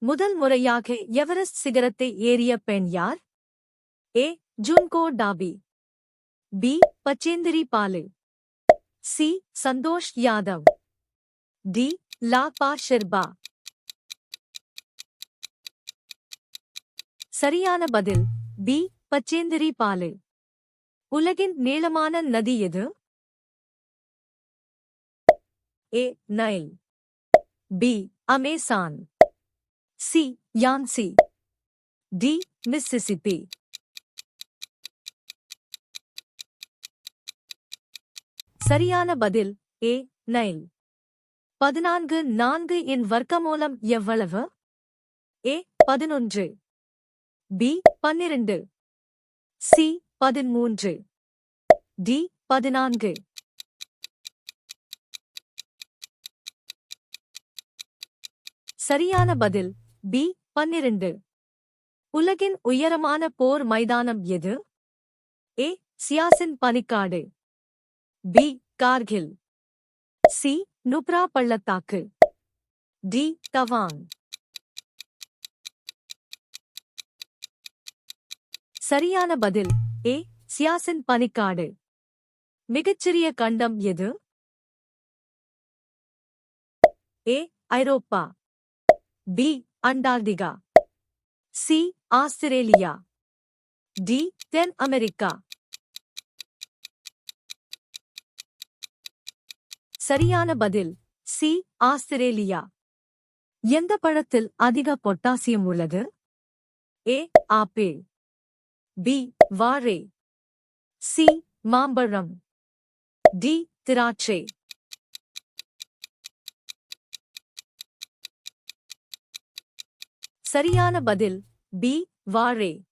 முதல் முறையாக எவரெஸ்ட் சிகரத்தை ஏறிய பெண் யார்? A. Junko Tabei. B. Bachendri Pal. C. Santosh Yadav. D. Lhakpa Sherpa. சரியான பதில் பி. பச்சேந்திரி பாலு. உலகின் நீளமான நதி எது? A. Nile. B. Amazon. C. Yangtze. D. Mississippi. சரியான பதில் ஏ. நைல். 14 இன் வர்க்கமூலம் எவ்வளவு? ஏ. 11. பி. 12. சி. 13. டி. 14. சரியான பதில் பி. 12. உலகின் உயரமான போர் மைதானம் எது? ஏ. சியாசின் பனிக்காடு. பி. கார்கில். சி. நுப்ரா பள்ளத்தாக்கு. டி. தவாங். சரியான பதில் ஏ. சியாசின் பனிக்காடு. மிகச்சிறிய கண்டம் எது? A. Europe. B. Antarctica. C. Australia. D. தென் அமெரிக்கா. சரியான பதில் சி. ஆஸ்திரேலியா. எந்த பழத்தில் அதிக பொட்டாசியம் உள்ளது? ஏ. ஆப்பிள். பி. வாழை. சி. மாம்பழம். டி. திராட்சை. சரியான பதில் பி. வாழை.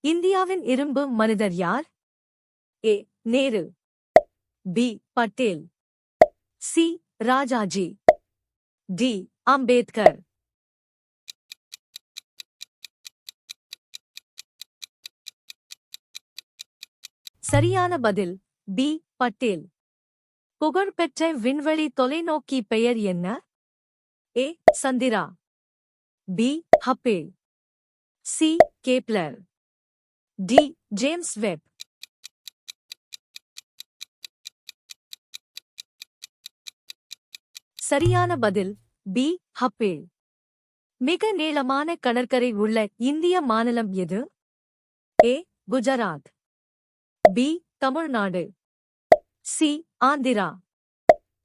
இந்தியாவின் இரும்பு மனிதர் யார்? A. Nehru. B. Patel. C. Rajaji. D. Ambedkar. சரியான பதில் பி. பட்டேல். புகழ்பெற்ற விண்வெளி தொலைநோக்கி பெயர் என்ன? A. Chandra. B. Hubble. C. Kepler. D. James Webb. சரியான பதில் பி. ஹப்பேல். மிக நீளமான கடற்கரை உள்ள இந்திய மாநிலம் எது? A. Gujarat. B. Tamil Nadu. C. Andhra.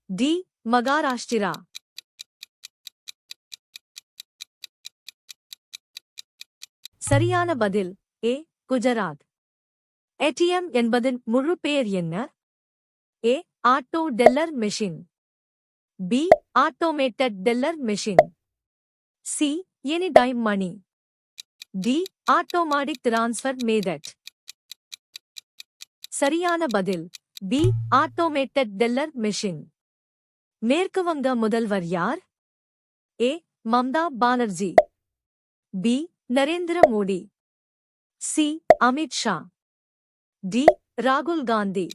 D. Maharashtra. சரியான பதில் ஏ. குஜராத். ஏடிஎம் என்பதன் முழு பெயர் என்ன? A. Auto teller machine. B. Automated teller machine. C. Any time money. D. Automatic transfer method. சரியான பதில் பி. Automated teller machine. மேற்கு வங்க முதல்வர் யார்? A. Mamata Banerjee. B. Narendra Modi. C. Amit Shah. D. ராகுல் காந்தி.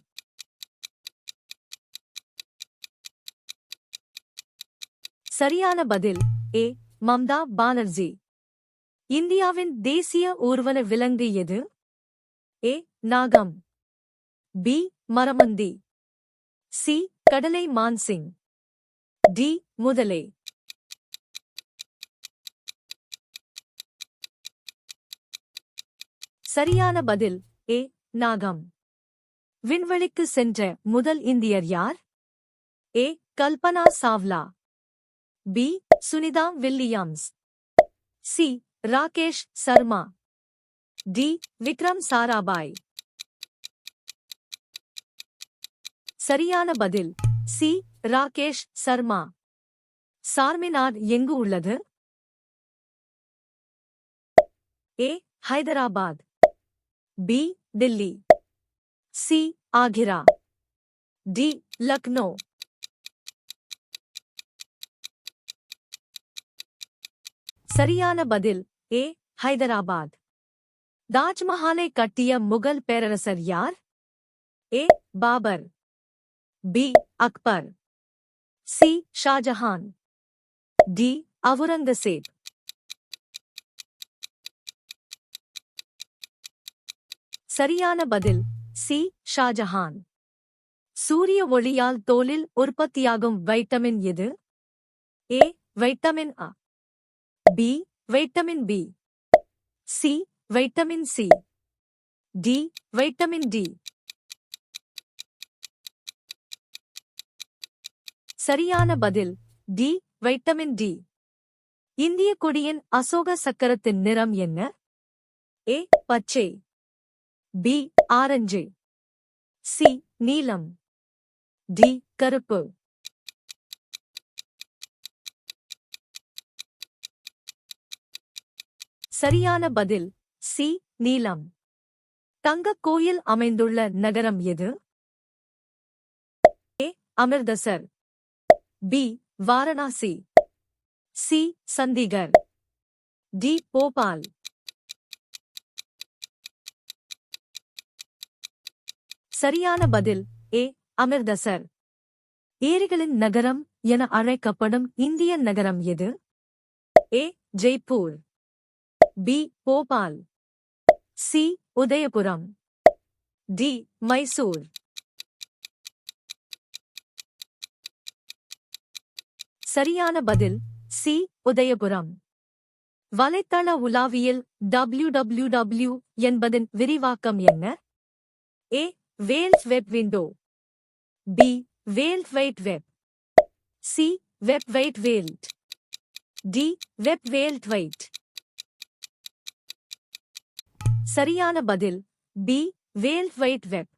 சரியான பதில் ஏ. மம்தா பானர்ஜி. இந்தியாவின் தேசிய ஊர்வன விலங்கு எது? ஏ. நாகம். பி. மரமந்தி. சி. கடலை மான்சிங். டி. முதலை. சரியான பதில் ஏ. நாகம். விண்வெளிக்கு சென்ற முதல் இந்தியர் யார்? A. Kalpana Chawla. B. Sunita Williams. C. Rakesh Sharma. D. Vikram Sarabhai. சரியான பதில் சி. ராகேஷ் சர்மா. சார்மினார் எங்கு உள்ளது? A. Hyderabad. B. Delhi. C. Agra. D. Lucknow. சரியான பதில் ஏ. ஹைதராபாத். தாஜ்மஹாலை கட்டிய முகல் பேரரசர் யார்? A. Babur. B. Akbar. C. Shah Jahan. D. Aurangzeb. சரியான பதில் சி ஷாஜஹான். சூரிய ஒளியால் தோலில் உற்பத்தியாகும் வைட்டமின் எது? ஏ வைட்டமின் அ, B vitamin B, C vitamin C, D vitamin D. சரியான பதில் டி வைட்டமின் டி. இந்திய கொடியின் அசோக சக்கரத்தின் நிறம் என்ன? ஏ பச்சை, பி ஆரஞ்சு, சி நீலம், டி கருப்பு. சரியான பதில் சி நீலம். தங்கக் கோயில் அமைந்துள்ள நகரம் எது? A Amritsar, B Varanasi, C Chandigarh, D Bhopal. சரியான பதில் ஏ அமிர்தசர். ஏரிகளின் நகரம் என அழைக்கப்படும் இந்திய நகரம் எது? A Jaipur, B Bhopal, C Udaipur, D Mysore. சரியான பதில் சி உதயபுரம். வலைத்தள உலாவியில் www என்பதன் விரிவாக்கம் என்ன? A world web window, B world wide web, C web wide world, D web world wide. சரியான பதில் பி வேர்ல்ட் வைட் வெப்.